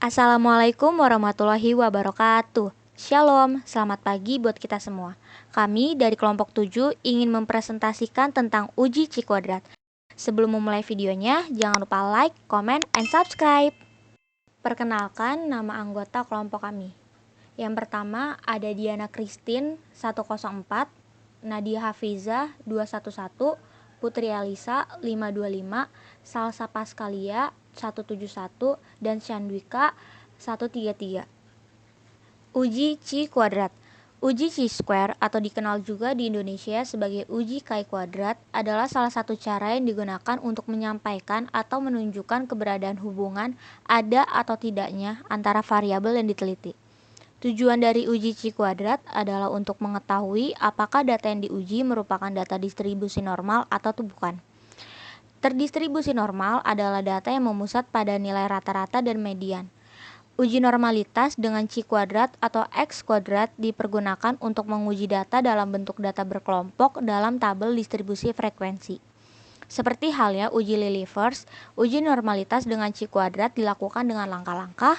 Assalamualaikum warahmatullahi wabarakatuh. Shalom, selamat pagi buat kita semua. Kami dari kelompok 7 ingin mempresentasikan tentang uji C kuadrat. Sebelum memulai videonya, jangan lupa like, comment, and subscribe. Perkenalkan nama anggota kelompok kami. Yang pertama ada Diana Christine 104, Nadia Hafizah 211, Putri Alisa 525, Salsa Pascalia 171, dan Shandwika 133. Uji C kuadrat. Uji C-square atau dikenal juga di Indonesia sebagai uji chi kuadrat adalah salah satu cara yang digunakan untuk menyampaikan atau menunjukkan keberadaan hubungan ada atau tidaknya antara variabel yang diteliti. Tujuan dari uji C kuadrat adalah untuk mengetahui apakah data yang diuji merupakan data distribusi normal atau bukan. Terdistribusi normal adalah data yang memusat pada nilai rata-rata dan median. Uji normalitas dengan C kuadrat atau X kuadrat dipergunakan untuk menguji data dalam bentuk data berkelompok dalam tabel distribusi frekuensi. Seperti halnya uji Lilliefors, uji normalitas dengan C kuadrat dilakukan dengan langkah-langkah.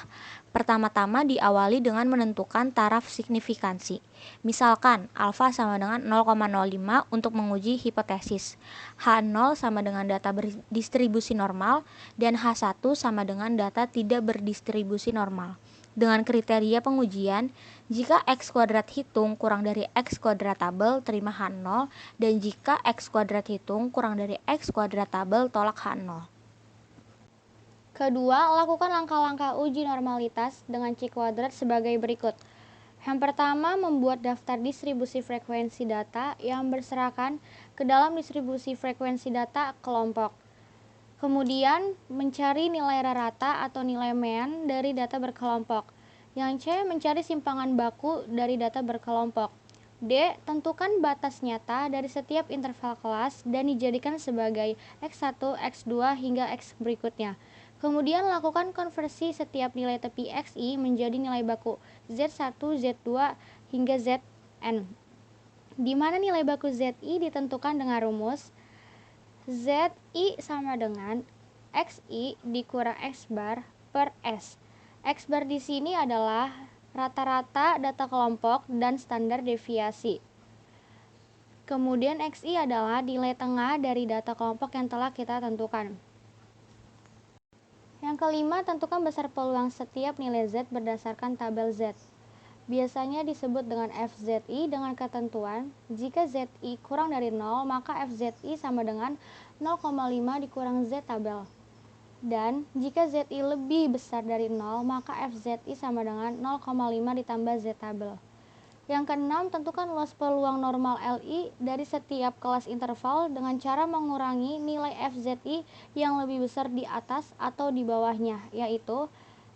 Pertama-tama diawali dengan menentukan taraf signifikansi. Misalkan alfa sama dengan 0,05 untuk menguji hipotesis, H0 sama dengan data berdistribusi normal, dan H1 sama dengan data tidak berdistribusi normal. Dengan kriteria pengujian, jika X kuadrat hitung kurang dari X kuadrat tabel terima H0, dan jika X kuadrat hitung kurang dari X kuadrat tabel tolak H0. Kedua, lakukan langkah-langkah uji normalitas dengan C kuadrat sebagai berikut. Yang pertama, membuat daftar distribusi frekuensi data yang berserakan ke dalam distribusi frekuensi data kelompok. Kemudian, mencari nilai rata atau nilai mean dari data berkelompok. Yang C, mencari simpangan baku dari data berkelompok. D, tentukan batas nyata dari setiap interval kelas dan dijadikan sebagai X1, X2 hingga X berikutnya. Kemudian lakukan konversi setiap nilai tepi Xi menjadi nilai baku Z1, Z2 hingga Zn, di mana nilai baku Zi ditentukan dengan rumus Zi sama dengan Xi dikurang X bar per S. X bar di sini adalah rata-rata data kelompok dan standar deviasi. Kemudian Xi adalah nilai tengah dari data kelompok yang telah kita tentukan. Yang kelima, tentukan besar peluang setiap nilai Z berdasarkan tabel Z. Biasanya disebut dengan FZI dengan ketentuan, jika ZI kurang dari 0, maka FZI sama dengan 0,5 dikurang Z tabel. Dan jika ZI lebih besar dari 0, maka FZI sama dengan 0,5 ditambah Z tabel. Yang keenam, tentukan luas peluang normal LI dari setiap kelas interval dengan cara mengurangi nilai FZI yang lebih besar di atas atau di bawahnya, yaitu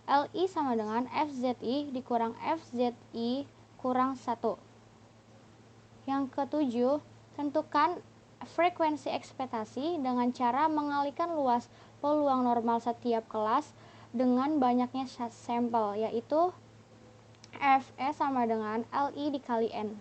LI sama dengan FZI dikurang FZI kurang 1. Yang ketujuh, tentukan frekuensi ekspektasi dengan cara mengalihkan luas peluang normal setiap kelas dengan banyaknya sampel, yaitu Fe sama dengan Li dikali N.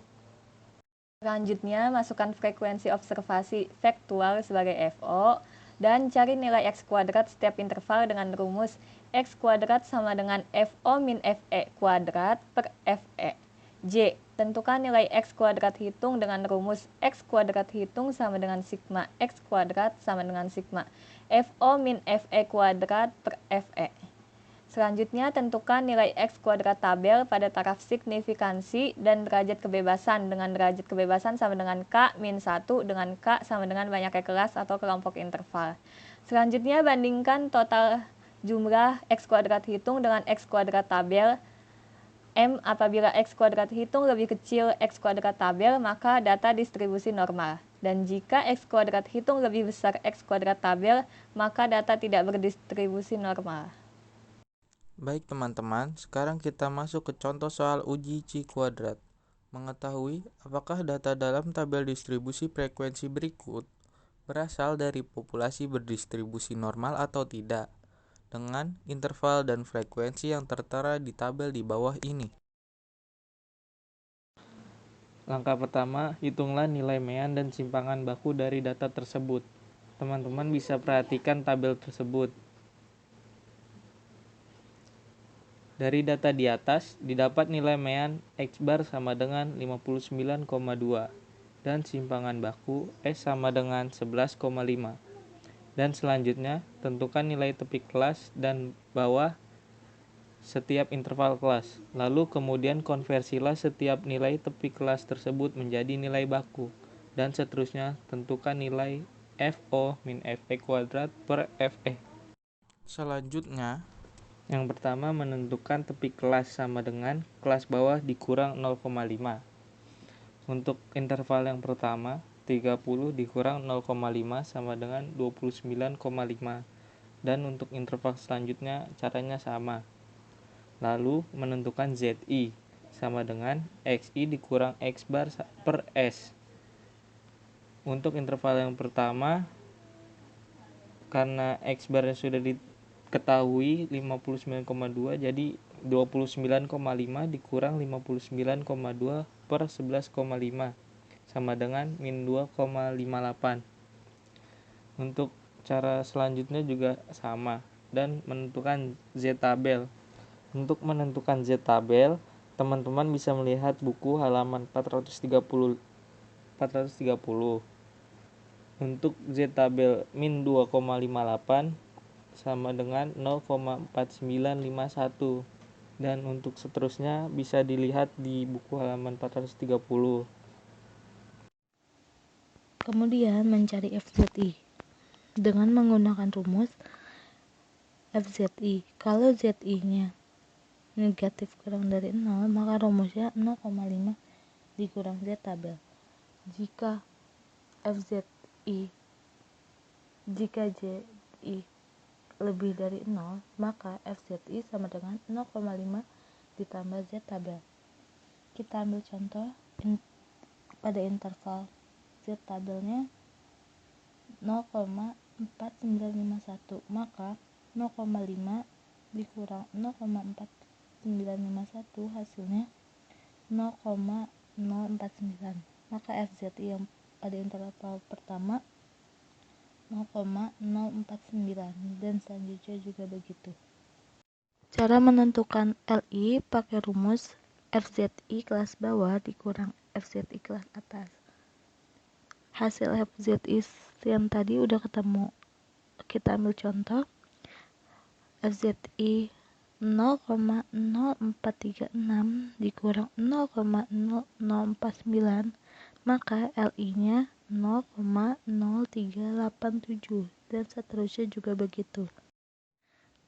Selanjutnya, masukkan frekuensi observasi vektual sebagai Fo dan cari nilai X kuadrat setiap interval dengan rumus X kuadrat sama dengan Fo min Fe kuadrat per Fe. J. Tentukan nilai X kuadrat hitung dengan rumus X kuadrat hitung sama dengan sigma X kuadrat sama dengan sigma Fo min Fe kuadrat per Fe. Selanjutnya, tentukan nilai X kuadrat tabel pada taraf signifikansi dan derajat kebebasan dengan derajat kebebasan sama dengan K min 1 dengan K sama dengan banyaknya kelas atau kelompok interval. Selanjutnya, bandingkan total jumlah X kuadrat hitung dengan X kuadrat tabel. M apabila X kuadrat hitung lebih kecil X kuadrat tabel, maka data distribusi normal. Dan jika X kuadrat hitung lebih besar X kuadrat tabel, maka data tidak berdistribusi normal. Baik teman-teman, sekarang kita masuk ke contoh soal uji C kuadrat. Mengetahui apakah data dalam tabel distribusi frekuensi berikut berasal dari populasi berdistribusi normal atau tidak, dengan interval dan frekuensi yang tertera di tabel di bawah ini. Langkah pertama, hitunglah nilai mean dan simpangan baku dari data tersebut. Teman-teman bisa perhatikan tabel tersebut. Dari data di atas, didapat nilai mean X bar sama dengan 59,2 dan simpangan baku S sama dengan 11,5. Dan selanjutnya, tentukan nilai tepi kelas dan bawah setiap interval kelas. Lalu kemudian konversilah setiap nilai tepi kelas tersebut menjadi nilai baku. Dan seterusnya, tentukan nilai FO min FE kuadrat per FE. Selanjutnya, yang pertama menentukan tepi kelas sama dengan kelas bawah dikurang 0,5. Untuk interval yang pertama, 30 dikurang 0,5 sama dengan 29,5. Dan untuk interval selanjutnya caranya sama. Lalu menentukan ZI sama dengan XI dikurang X bar per S. Untuk interval yang pertama, karena X barnya sudah diketahui 59,2, jadi 29,5 dikurang 59,2 per 11,5 sama dengan min 2,58. Untuk cara selanjutnya juga sama dan menentukan Z tabel. Untuk menentukan Z tabel, teman-teman bisa melihat buku halaman 430. Untuk Z tabel min 2,58 sama dengan 0,4951. Dan untuk seterusnya bisa dilihat di buku halaman 430. Kemudian mencari FZI dengan menggunakan rumus FZI. Kalau ZI-nya negatif kurang dari 0, maka rumusnya 0,5 dikurang Z tabel. Jika ZI lebih dari 0, maka FZI sama dengan 0,5 ditambah Z tabel. Kita ambil contoh pada interval Z tabelnya 0,4951, maka 0,5 dikurang 0,4951 hasilnya 0,049. Maka FZI yang pada interval pertama 0,049 dan selanjutnya juga begitu. Cara menentukan LI pakai rumus FZI kelas bawah dikurang FZI kelas atas. Hasil FZI yang tadi udah ketemu. Kita ambil contoh. FZI 0,0436 dikurang 0,0049, maka LI-nya 0,0387 dan seterusnya juga begitu.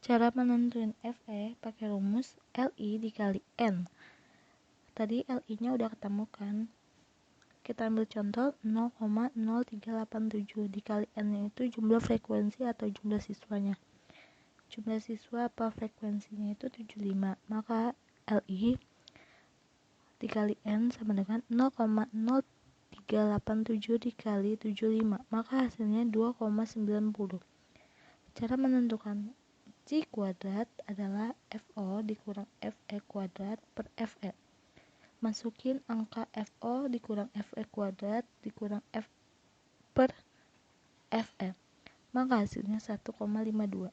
Cara menentuin FE pakai rumus LI dikali N. Tadi LI-nya udah ketemu kan? Kita ambil contoh 0,0387 dikali N-nya itu jumlah frekuensi atau jumlah siswanya. Jumlah siswa apa frekuensinya itu 75, maka LI dikali N sama dengan 0,0387 dikali 75, maka hasilnya 2,90. Cara menentukan C kuadrat adalah FO dikurang FE kuadrat per FE. Masukin angka FO dikurang FE kuadrat dikurang F per FE, maka hasilnya 1,52.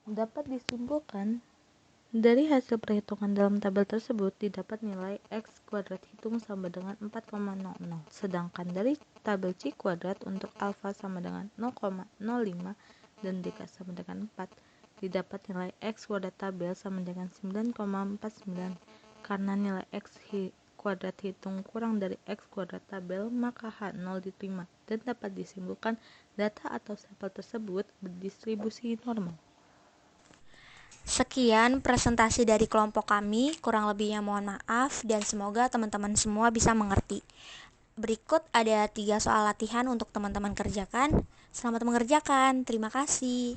Dapat disimpulkan dari hasil perhitungan dalam tabel tersebut didapat nilai X kuadrat hitung sama dengan 4,00, sedangkan dari tabel C kuadrat untuk alfa sama dengan 0,05 dan deka sama dengan 4 didapat nilai X kuadrat tabel sama dengan 9,49. Karena nilai X kuadrat hitung kurang dari X kuadrat tabel, maka H0 diterima dan dapat disimpulkan data atau sampel tersebut berdistribusi normal. Sekian presentasi dari kelompok kami, kurang lebihnya mohon maaf dan semoga teman-teman semua bisa mengerti. Berikut ada 3 soal latihan untuk teman-teman kerjakan. Selamat mengerjakan, terima kasih.